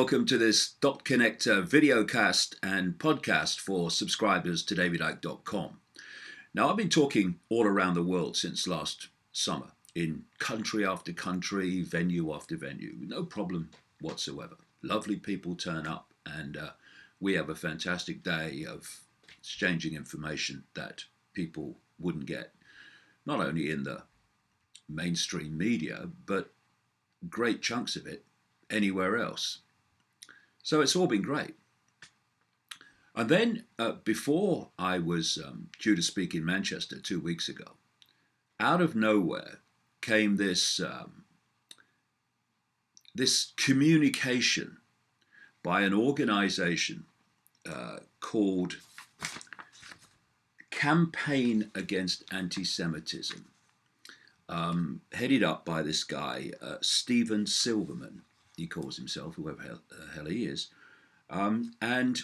welcome to this Dot Connector videocast and podcast for subscribers to davidicke.com. Now, I've been talking all around the world since last summer, in country after country, venue after venue, no problem whatsoever. Lovely people turn up, and we have a fantastic day of exchanging information that people wouldn't get, not only in the mainstream media, but great chunks of it anywhere else. So it's all been great. And then before I was due to speak in Manchester 2 weeks ago, out of nowhere came this communication by an organization called Campaign Against Anti-Semitism, headed up by this guy, Steven Silverman. He calls himself, whoever the hell he is. And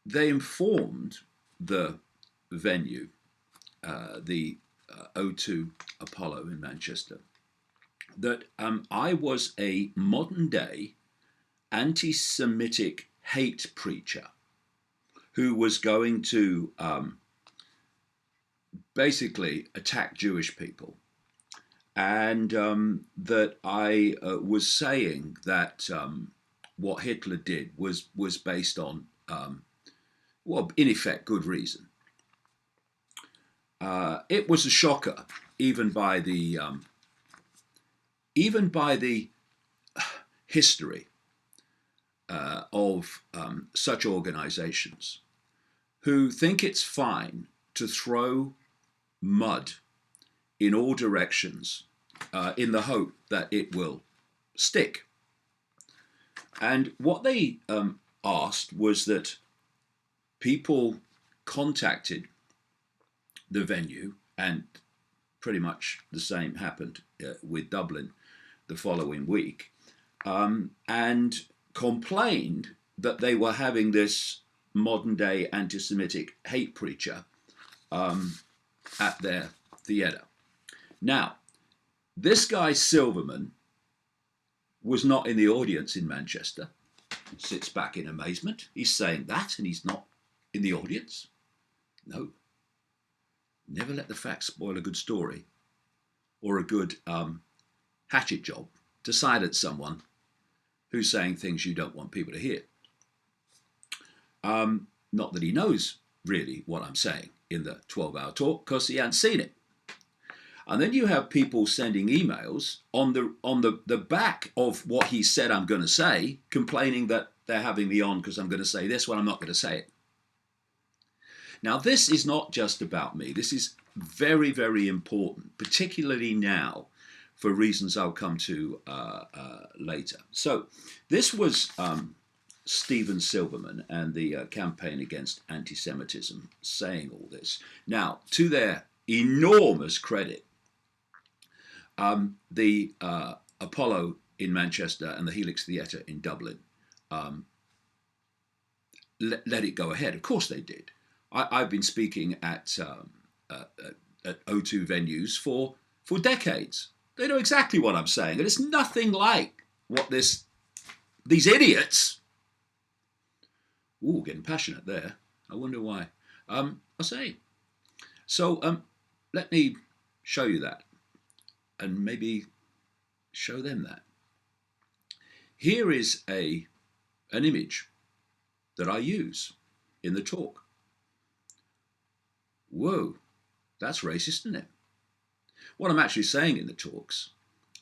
they informed the venue, the O2 Apollo in Manchester, that I was a modern-day anti-Semitic hate preacher who was going to basically attack Jewish people. And that I was saying that what Hitler did was based on, well, in effect, good reason. It was a shocker, even by the history of such organizations who think it's fine to throw mud in all directions in the hope that it will stick. And what they asked was that people contacted the venue, and pretty much the same happened with Dublin the following week, and complained that they were having this modern-day anti-Semitic hate preacher at their theatre. Now, this guy Silverman was not in the audience in Manchester. Sits back in amazement. He's saying that, and he's not in the audience. No. Never let the facts spoil a good story or a good hatchet job to silence someone who's saying things you don't want people to hear. Not that he knows really what I'm saying in the 12-hour talk, because he hadn't seen it. And then you have people sending emails on the back of what he said I'm going to say, complaining that they're having me on because I'm going to say this when I'm not going to say it. Now, this is not just about me. This is very, very important, particularly now, for reasons I'll come to later. So this was Steven Silverman and the Campaign Against Anti-Semitism saying all this. Now, to their enormous credit, the Apollo in Manchester and the Helix Theatre in Dublin let it go ahead. Of course they did. I've been speaking at O2 venues for decades. They know exactly what I'm saying, and it's nothing like what these idiots. Ooh, getting passionate there. I wonder why. I'll say. So let me show you that, and maybe show them that. Here is an image that I use in the talk. Whoa, that's racist, isn't it? What I'm actually saying in the talks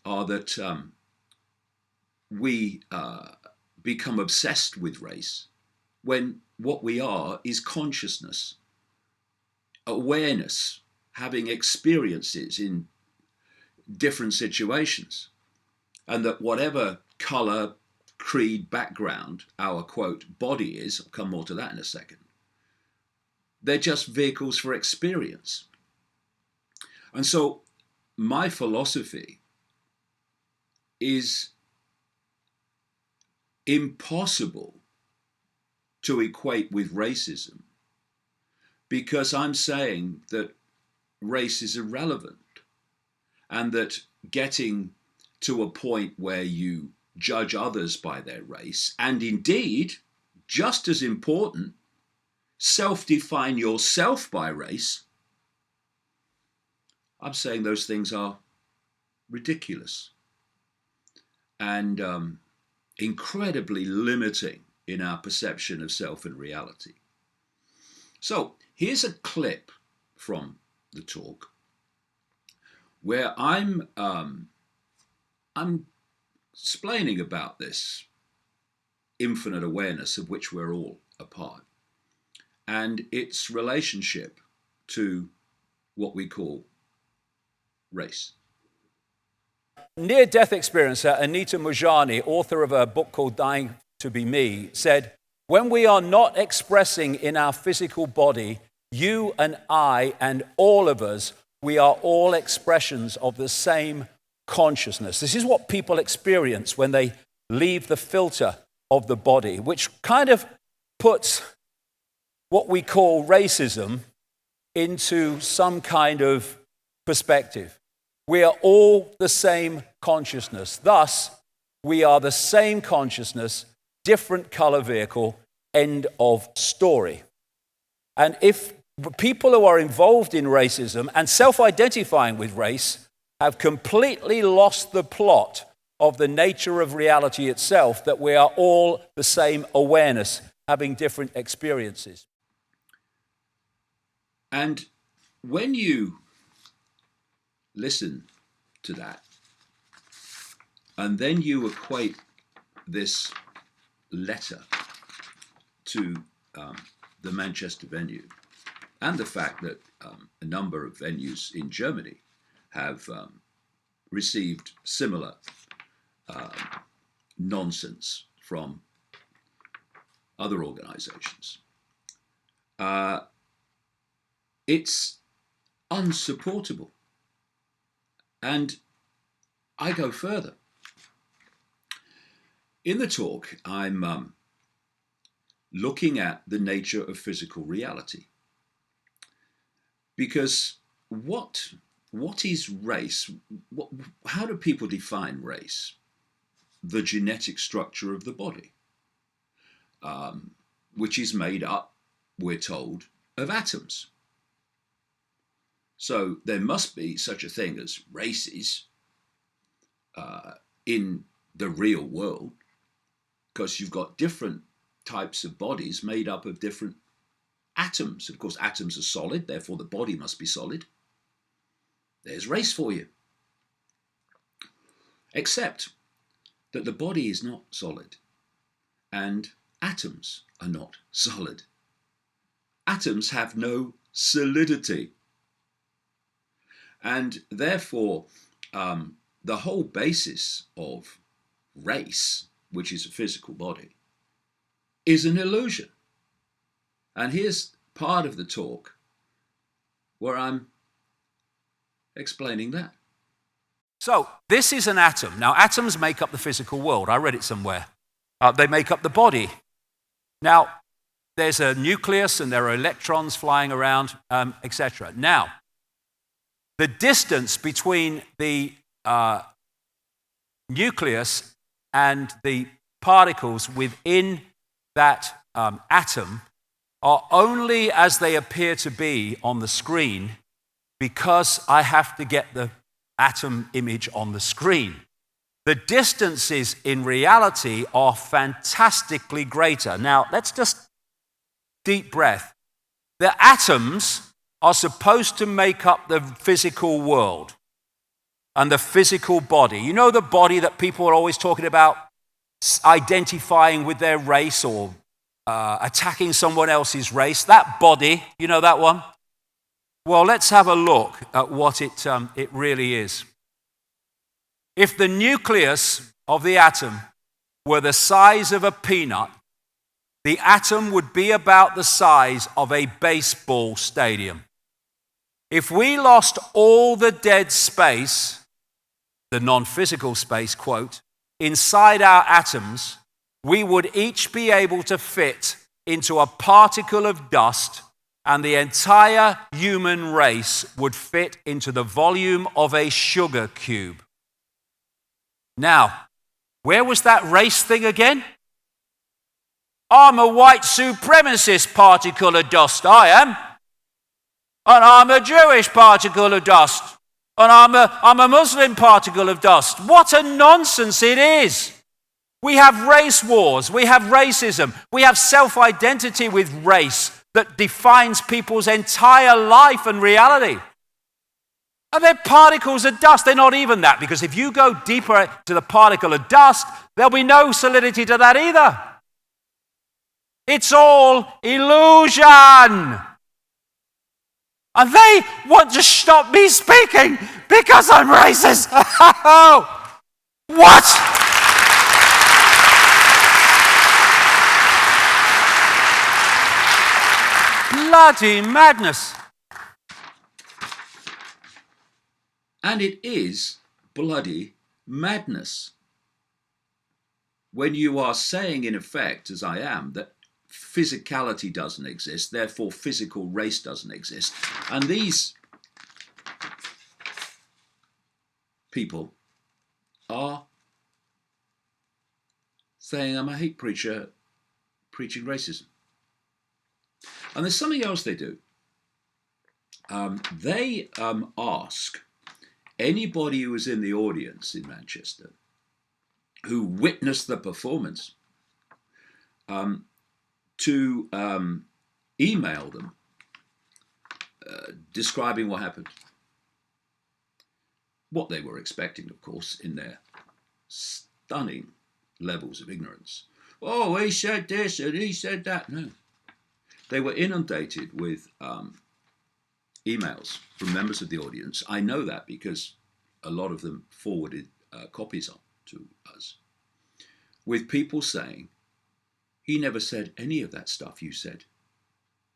are that we become obsessed with race when what we are is consciousness, awareness, having experiences in different situations, and that whatever colour, creed, background our, quote, body is, I'll come more to that in a second, they're just vehicles for experience. And so my philosophy is impossible to equate with racism, because I'm saying that race is irrelevant, and that getting to a point where you judge others by their race, and indeed, just as important, self-define yourself by race, I'm saying those things are ridiculous and incredibly limiting in our perception of self and reality. So here's a clip from the talk where I'm explaining about this infinite awareness of which we're all a part, and its relationship to what we call race. Near-death experiencer Anita Moorjani, author of a book called Dying to Be Me, said, "When we are not expressing in our physical body, you and I and all of us, we are all expressions of the same consciousness." This is what people experience when they leave the filter of the body, which kind of puts what we call racism into some kind of perspective. We are all the same consciousness. Thus, we are the same consciousness, different color vehicle, end of story. And if people who are involved in racism and self-identifying with race have completely lost the plot of the nature of reality itself, that we are all the same awareness, having different experiences. And when you listen to that, and then you equate this letter to the Manchester venue, and the fact that a number of venues in Germany have received similar nonsense from other organizations, it's unsupportable. And I go further. In the talk, I'm looking at the nature of physical reality. Because what is race? How do people define race? The genetic structure of the body, which is made up, we're told, of atoms. So there must be such a thing as races in the real world, because you've got different types of bodies made up of different atoms. Of course, atoms are solid, therefore the body must be solid. There's race for you. Except that the body is not solid, and atoms are not solid. Atoms have no solidity. And therefore, the whole basis of race, which is a physical body, is an illusion. And here's part of the talk where I'm explaining that. So, this is an atom. Now, atoms make up the physical world. I read it somewhere. They make up the body. Now, there's a nucleus and there are electrons flying around, etc. Now, the distance between the nucleus and the particles within that atom are only as they appear to be on the screen, because I have to get the atom image on the screen. The distances in reality are fantastically greater. Now, let's just deep breath. The atoms are supposed to make up the physical world and the physical body. You know, the body that people are always talking about identifying with their race or attacking someone else's race? That body, you know that one? Well, let's have a look at what it really is. If the nucleus of the atom were the size of a peanut, the atom would be about the size of a baseball stadium. If we lost all the dead space, the non-physical space, quote, inside our atoms, we would each be able to fit into a particle of dust, and the entire human race would fit into the volume of a sugar cube. Now, Where was that race thing again? I'm a white supremacist particle of dust, I am. And I'm a Jewish particle of dust. And I'm a Muslim particle of dust. What a nonsense it is. We have race wars. We have racism. We have self-identity with race that defines people's entire life and reality. And they're particles of dust. They're not even that, because if you go deeper to the particle of dust, there'll be no solidity to that either. It's all illusion. And they want to stop me speaking because I'm racist. What? Bloody madness. And it is bloody madness. When you are saying, in effect, as I am, that physicality doesn't exist, therefore physical race doesn't exist. And these people are saying, I'm a hate preacher preaching racism. And there's something else they do. They ask anybody who was in the audience in Manchester who witnessed the performance to email them describing what happened. What they were expecting, of course, in their stunning levels of ignorance. Oh, he said this and he said that. No. They were inundated with emails from members of the audience. I know that because a lot of them forwarded copies on to us, with people saying, he never said any of that stuff you said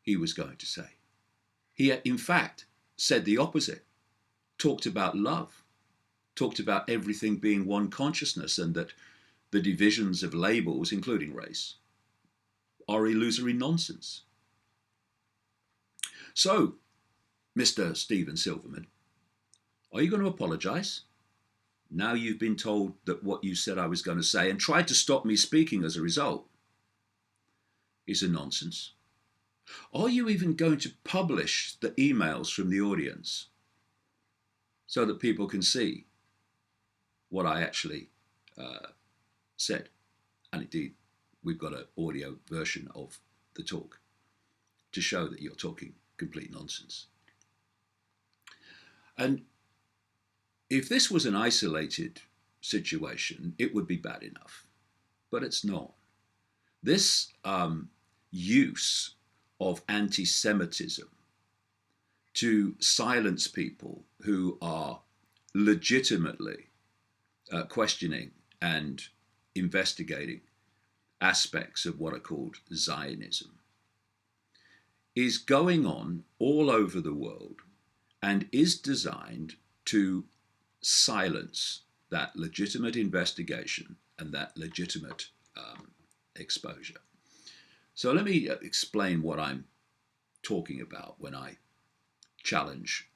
he was going to say. He, in fact, said the opposite, talked about love, talked about everything being one consciousness, and that the divisions of labels, including race, are illusory nonsense. So, Mr. Stephen Silverman, are you going to apologize? Now you've been told that what you said I was going to say and tried to stop me speaking as a result is a nonsense. Are you even going to publish the emails from the audience so that people can see what I actually said? And indeed, we've got an audio version of the talk to show that you're talking complete nonsense. And if this was an isolated situation, it would be bad enough, but it's not. This use of anti-Semitism to silence people who are legitimately questioning and investigating aspects of what are called Zionism is going on all over the world and is designed to silence that legitimate investigation and that legitimate exposure. So let me explain what I'm talking about when I challenge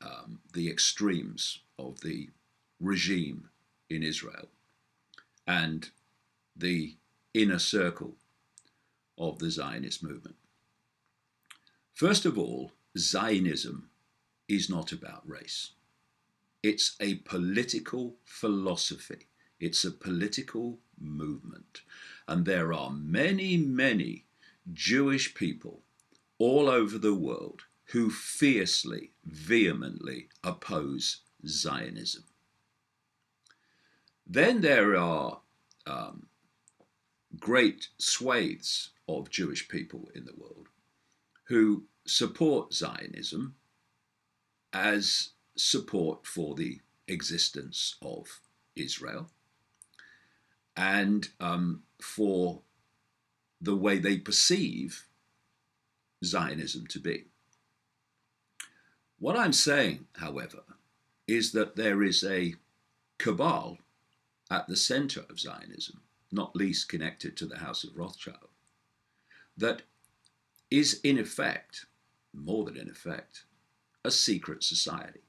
the extremes of the regime in Israel and the inner circle of the Zionist movement. First of all, Zionism is not about race. It's a political philosophy. It's a political movement. And there are many, many Jewish people all over the world who fiercely, vehemently oppose Zionism. Then there are great swathes of Jewish people in the world who support Zionism as support for the existence of Israel and for the way they perceive Zionism to be. What I'm saying, however, is that there is a cabal at the center of Zionism, not least connected to the House of Rothschild, that is in effect, more than in effect, a secret society.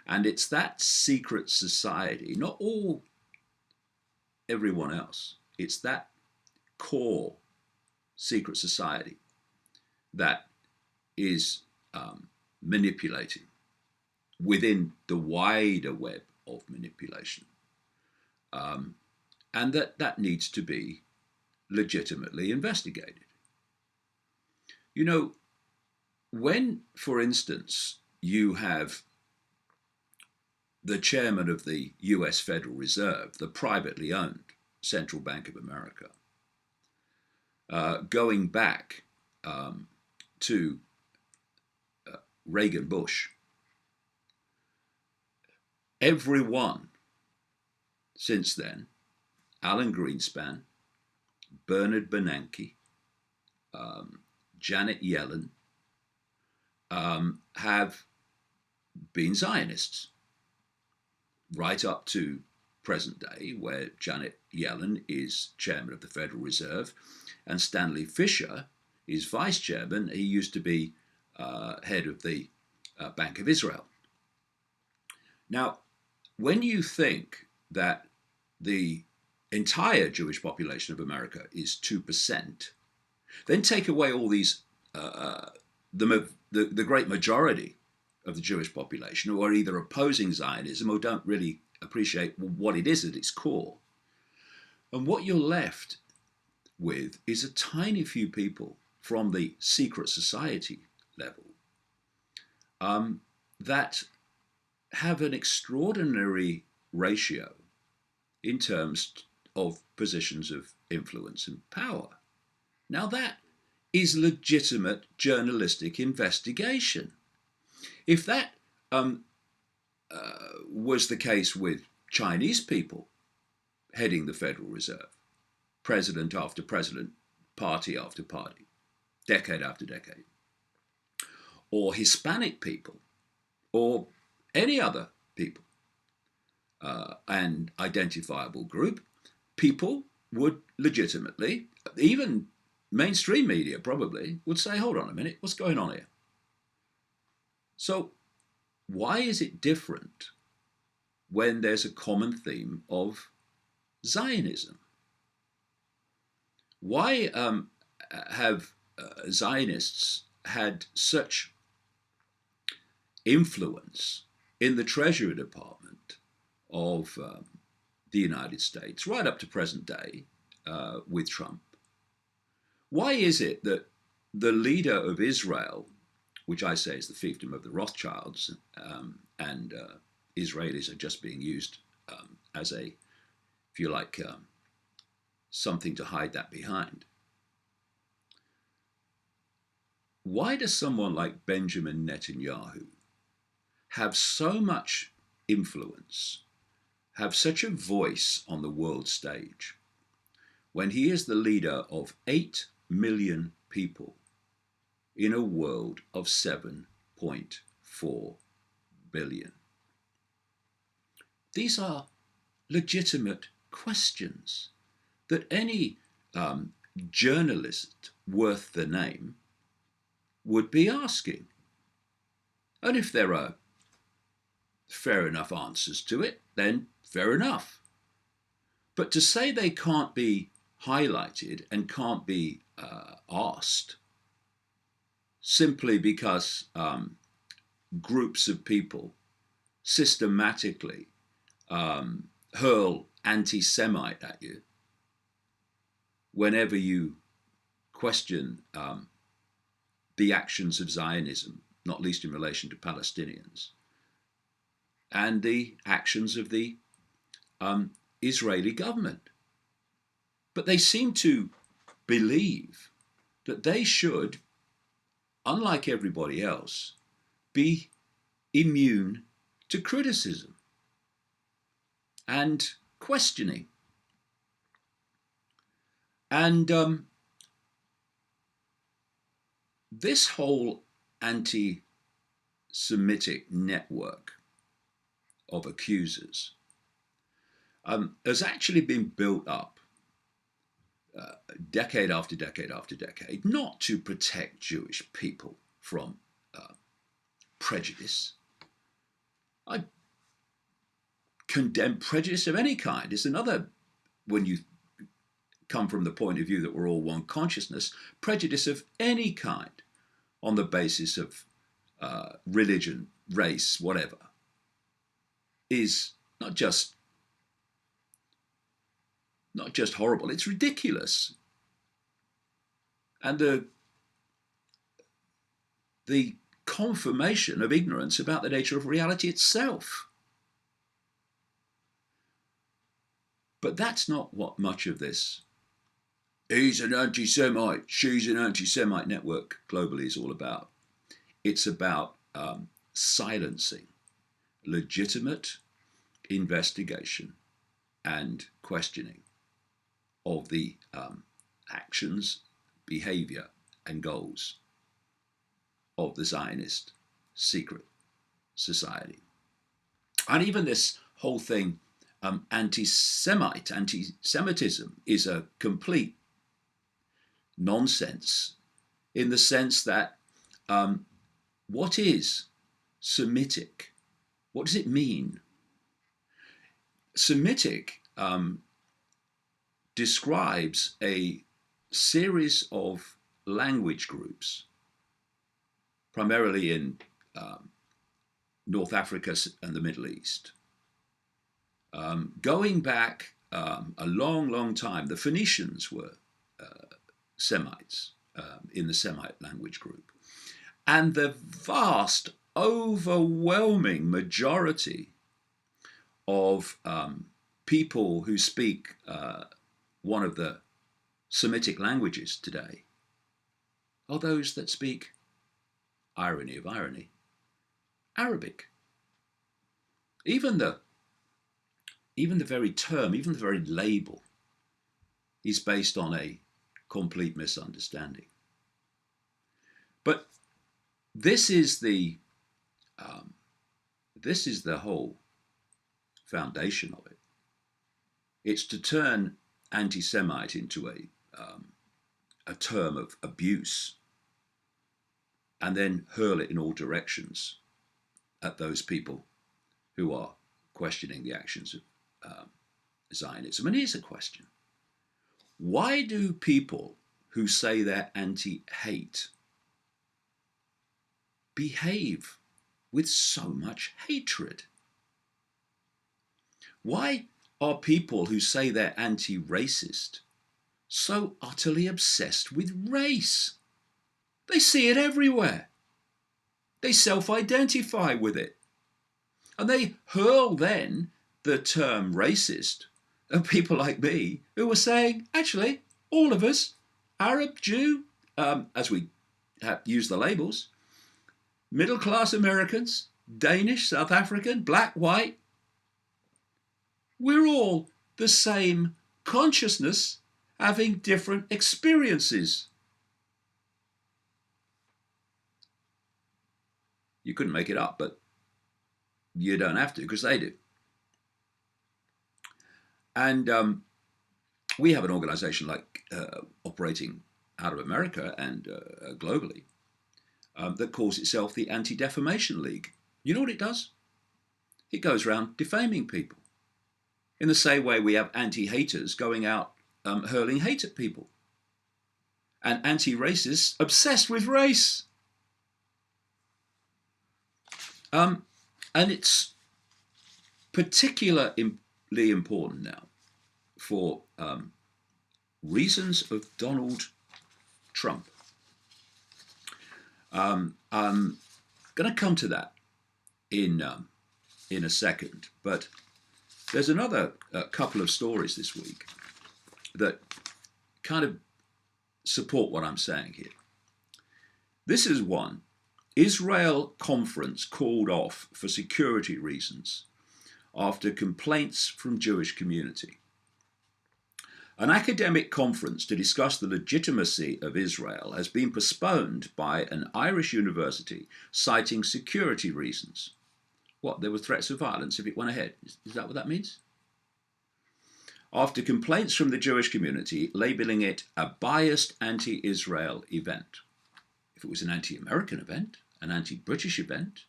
And it's that secret society, not all everyone else. It's that core secret society that is manipulating within the wider web of manipulation, and that needs to be legitimately investigated. You know, when, for instance, you have the chairman of the US Federal Reserve, the privately owned Central Bank of America, going back to Reagan Bush, everyone since then, Alan Greenspan, Bernard Bernanke, Janet Yellen, have been Zionists, right up to present day, where Janet Yellen is chairman of the Federal Reserve and Stanley Fischer is vice chairman. He used to be head of the Bank of Israel. Now, when you think that the entire Jewish population of America is 2%, then take away all these, the great majority of the Jewish population who are either opposing Zionism or don't really appreciate what it is at its core. And what you're left with is a tiny few people from the secret society level that have an extraordinary ratio in terms of positions of influence and power. Now that is legitimate journalistic investigation. If that was the case with Chinese people heading the Federal Reserve, president after president, party after party, decade after decade, or Hispanic people, or any other people and identifiable group, people would legitimately, even mainstream media probably, would say, hold on a minute, what's going on here? So why is it different when there's a common theme of Zionism? Why have Zionists had such influence in the Treasury Department of the United States, right up to present day with Trump? Why is it that the leader of Israel, which I say is the fiefdom of the Rothschilds, and Israelis are just being used as a, if you like, something to hide that behind. Why does someone like Benjamin Netanyahu have so much influence, have such a voice on the world stage, when he is the leader of 8 million people in a world of 7.4 billion? These are legitimate questions that any journalist worth the name would be asking. And if there are fair enough answers to it, then fair enough. But to say they can't be highlighted and can't be asked simply because groups of people systematically hurl anti-Semite at you whenever you question the actions of Zionism, not least in relation to Palestinians, and the actions of the Israeli government. But they seem to believe that they should, unlike everybody else, be immune to criticism and questioning. And this whole anti-Semitic network of accusers has actually been built up decade after decade after decade, not to protect Jewish people from prejudice. I condemn prejudice of any kind. It's another when you come from the point of view that we're all one consciousness, prejudice of any kind on the basis of religion, race, whatever, is not just horrible, it's ridiculous. And the confirmation of ignorance about the nature of reality itself. But that's not what much of this "he's an anti-Semite, she's an anti-Semite" network globally is all about. It's about silencing legitimate investigation and questioning of the actions, behavior, and goals of the Zionist secret society. And even this whole thing, anti-Semitism, is a complete nonsense, in the sense that what is Semitic? What does it mean? Semitic describes a series of language groups, primarily in North Africa and the Middle East. Going back a long, long time, the Phoenicians were Semites in the Semite language group. And the vast, overwhelming majority of people who speak one of the Semitic languages today are those that speak, irony of irony, Arabic. Even the very term, even the very label, is based on a complete misunderstanding. But this is the whole foundation of it. It's to turn anti-Semite into a term of abuse, and then hurl it in all directions at those people who are questioning the actions of Zionism. And here's a question. Why do people who say they're anti-hate behave with so much hatred? Why are people who say they're anti-racist so utterly obsessed with race? They see it everywhere. They self-identify with it. And they hurl then the term racist at people like me who are saying, actually, all of us, Arab, Jew, as we use the labels, middle-class Americans, Danish, South African, black, white, we're all the same consciousness having different experiences. You couldn't make it up, but you don't have to, because they do. And we have an organization like operating out of America and globally that calls itself the Anti-Defamation League. You know what it does? It goes around defaming people. In the same way we have anti-haters going out hurling hate at people. And anti-racists obsessed with race. And it's particularly important now for reasons of Donald Trump. I'm going to come to that in a second, but there's another couple of stories this week that kind of support what I'm saying here. This is one. Israel conference called off for security reasons after complaints from Jewish community. An academic conference to discuss the legitimacy of Israel has been postponed by an Irish university citing security reasons. What, there were threats of violence if it went ahead? Is that what that means? After complaints from the Jewish community labelling it a biased anti-Israel event. If it was an anti-American event, an anti-British event,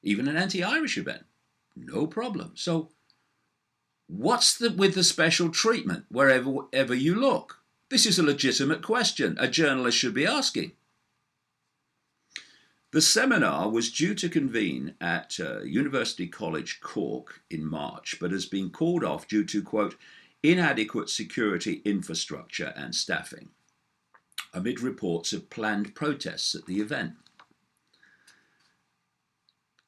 even an anti-Irish event, no problem. So What's with the special treatment wherever you look? This is a legitimate question a journalist should be asking. The seminar was due to convene at University College Cork in March, but has been called off due to, quote, inadequate security infrastructure and staffing, amid reports of planned protests at the event.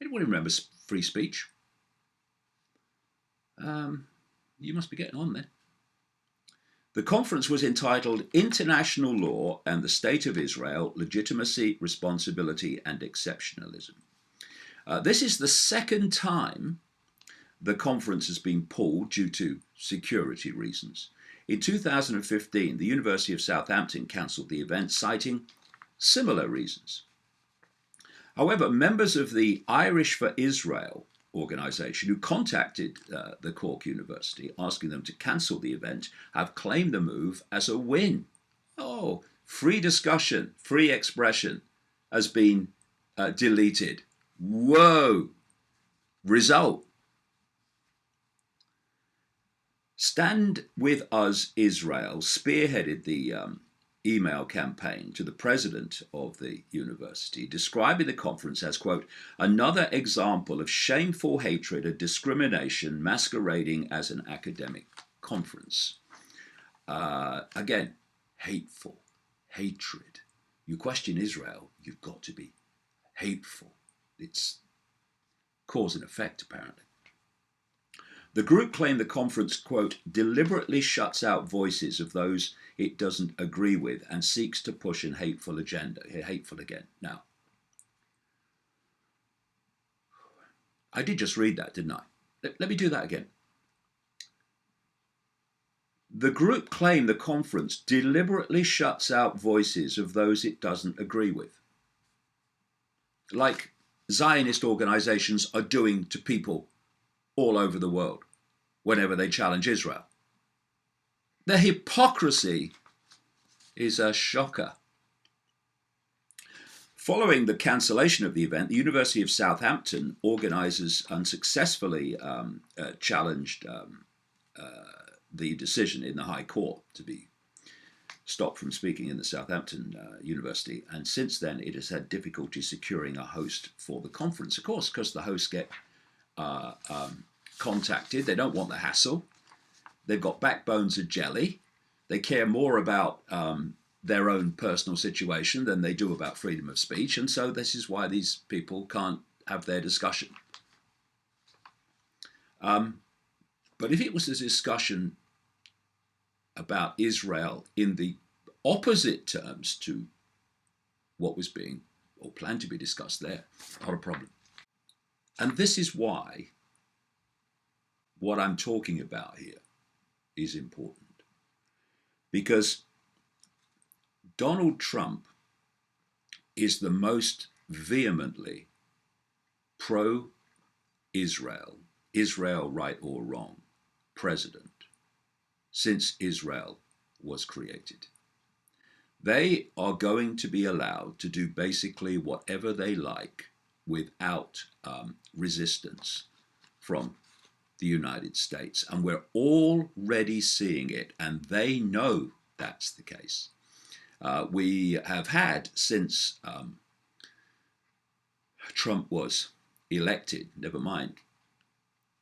Anyone remembers free speech? You must be getting on there. The conference was entitled International Law and the State of Israel, Legitimacy, Responsibility and Exceptionalism. This is the second time the conference has been pulled due to security reasons. In 2015, the University of Southampton cancelled the event, citing similar reasons. However, members of the Irish for Israel organisation who contacted the Cork University asking them to cancel the event have claimed the move as a win. Oh, free discussion, free expression has been deleted. Whoa! Result. Stand With Us Israel spearheaded the email campaign to the president of the university, describing the conference as, quote, another example of shameful hatred and discrimination masquerading as an academic conference. Again, hateful, hatred. You question Israel, you've got to be hateful. It's cause and effect, apparently. The group claimed the conference, quote, deliberately shuts out voices of those it doesn't agree with and seeks to push an hateful agenda. Hateful again. Now, I did just read that, didn't I? Let me do that again. The group claimed the conference deliberately shuts out voices of those it doesn't agree with, like Zionist organizations are doing to people all over the world whenever they challenge Israel. The hypocrisy is a shocker. Following the cancellation of the event, the University of Southampton organisers unsuccessfully challenged the decision in the High Court to be stopped from speaking in the Southampton University, and since then it has had difficulty securing a host for the conference, of course, because the hosts get contacted. They don't want the hassle. They've got backbones of jelly. They care more about their own personal situation than they do about freedom of speech, and so this is why these people can't have their discussion. But if it was a discussion about Israel in the opposite terms to what was being or planned to be discussed there, not a problem. And this is why what I'm talking about here is important. Because Donald Trump is the most vehemently pro-Israel, Israel right or wrong, president since Israel was created. They are going to be allowed to do basically whatever they like without resistance from the United States. And we're already seeing it, and they know that's the case. We have had, since Trump was elected, never mind,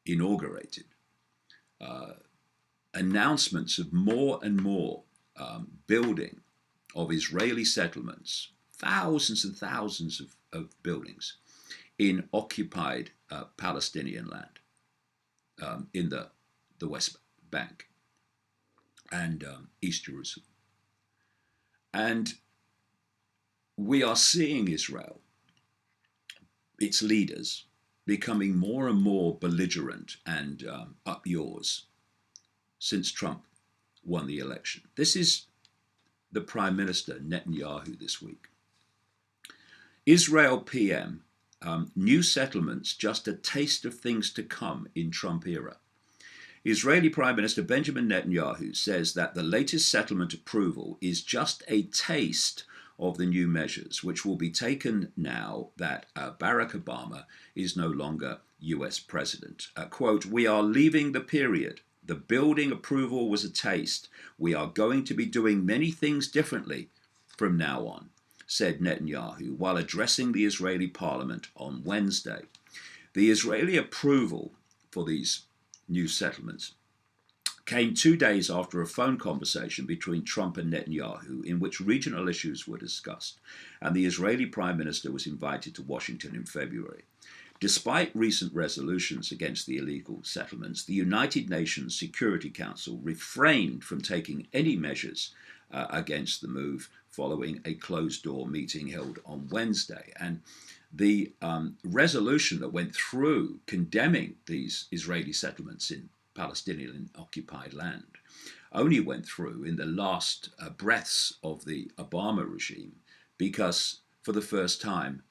inaugurated, announcements of more and more building of Israeli settlements, thousands and thousands of buildings in occupied Palestinian land in the West Bank and East Jerusalem. And we are seeing Israel, its leaders, becoming more and more belligerent and up yours since Trump won the election. This is the Prime Minister Netanyahu this week. Israel PM, new settlements, just a taste of things to come in Trump era. Israeli Prime Minister Benjamin Netanyahu says that the latest settlement approval is just a taste of the new measures, which will be taken now that Barack Obama is no longer US president. Quote, we are leaving the period The building approval was a taste. We are going to be doing many things differently from now on, said Netanyahu while addressing the Israeli parliament on Wednesday. The Israeli approval for these new settlements came 2 days after a phone conversation between Trump and Netanyahu in which regional issues were discussed, and the Israeli Prime Minister was invited to Washington in February. Despite recent resolutions against the illegal settlements, the United Nations Security Council refrained from taking any measures against the move following a closed-door meeting held on Wednesday. And the resolution that went through condemning these Israeli settlements in Palestinian-occupied land only went through in the last breaths of the Obama regime because for the first time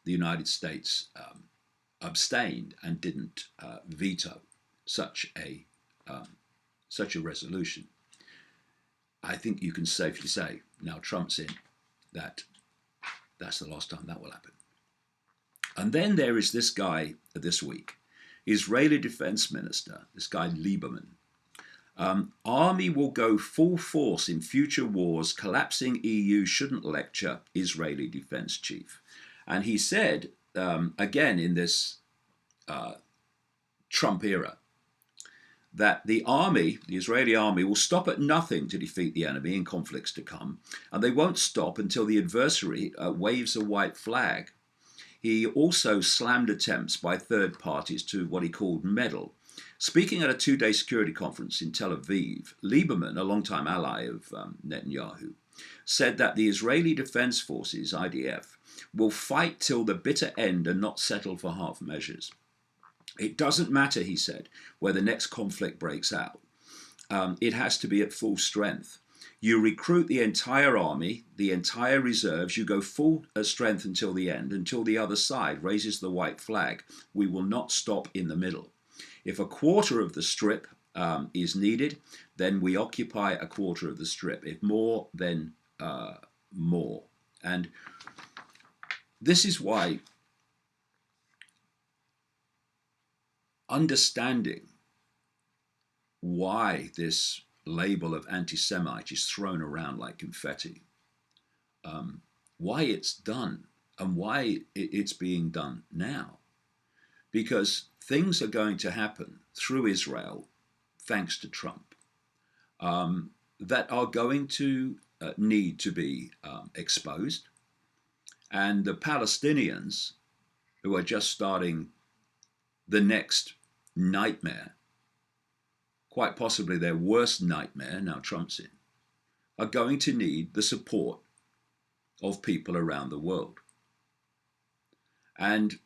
the United States abstained and didn't veto such a resolution. I think you can safely say, now Trump's in, that that's the last time that will happen. And then there is this guy this week, Israeli Defense Minister, this guy Lieberman. Army will go full force in future wars, collapsing EU shouldn't lecture, Israeli defense chief. And he said, again in this Trump era, that the army, the Israeli army, will stop at nothing to defeat the enemy in conflicts to come, and they won't stop until the adversary waves a white flag. He also slammed attempts by third parties to what he called meddle. Speaking at a 2-day security conference in Tel Aviv, Lieberman, a longtime ally of Netanyahu, said that the Israeli Defense Forces, IDF, will fight till the bitter end and not settle for half measures. It doesn't matter, he said, where the next conflict breaks out. It has to be at full strength. You recruit the entire army, the entire reserves, you go full strength until the end, until the other side raises the white flag. We will not stop in the middle. If a quarter of the strip is needed, then we occupy a quarter of the strip. If more, then more. And this is why understanding why this label of anti-Semite is thrown around like confetti, why it's done and why it's being done now. Because things are going to happen through Israel, thanks to Trump, that are going to need to be exposed. And the Palestinians, who are just starting the next nightmare, quite possibly their worst nightmare, now Trump's in, are going to need the support of people around the world. And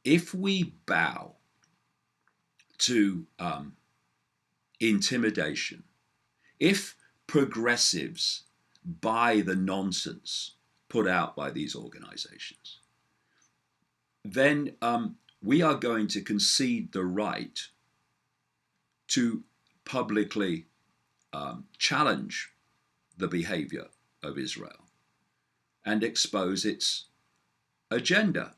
if we bow to intimidation, if progressives buy the nonsense put out by these organizations, then we are going to concede the right to publicly challenge the behavior of Israel and expose its agenda.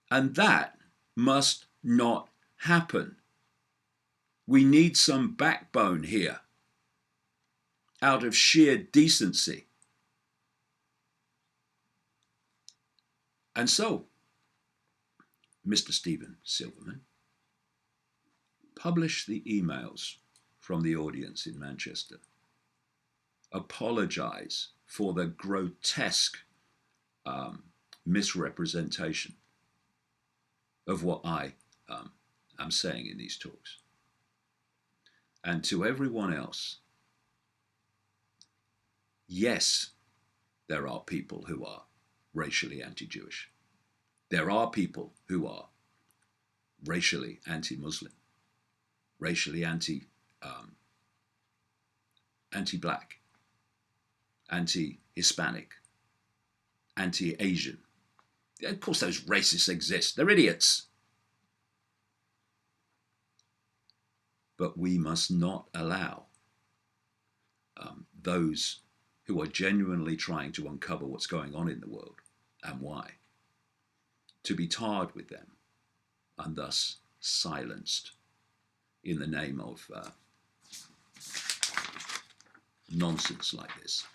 And that must not happen. We need some backbone here out of sheer decency. And so, Mr. Stephen Silverman, publish the emails from the audience in Manchester. Apologize for the grotesque misrepresentation of what I am saying in these talks. And to everyone else, yes, there are people who are racially anti-Jewish. There are people who are racially anti-Muslim, racially anti-black, anti-Hispanic, anti-Asian. Of course those racists exist. They're idiots. But we must not allow those who are genuinely trying to uncover what's going on in the world and why to be tarred with them and thus silenced. in the name of nonsense like this.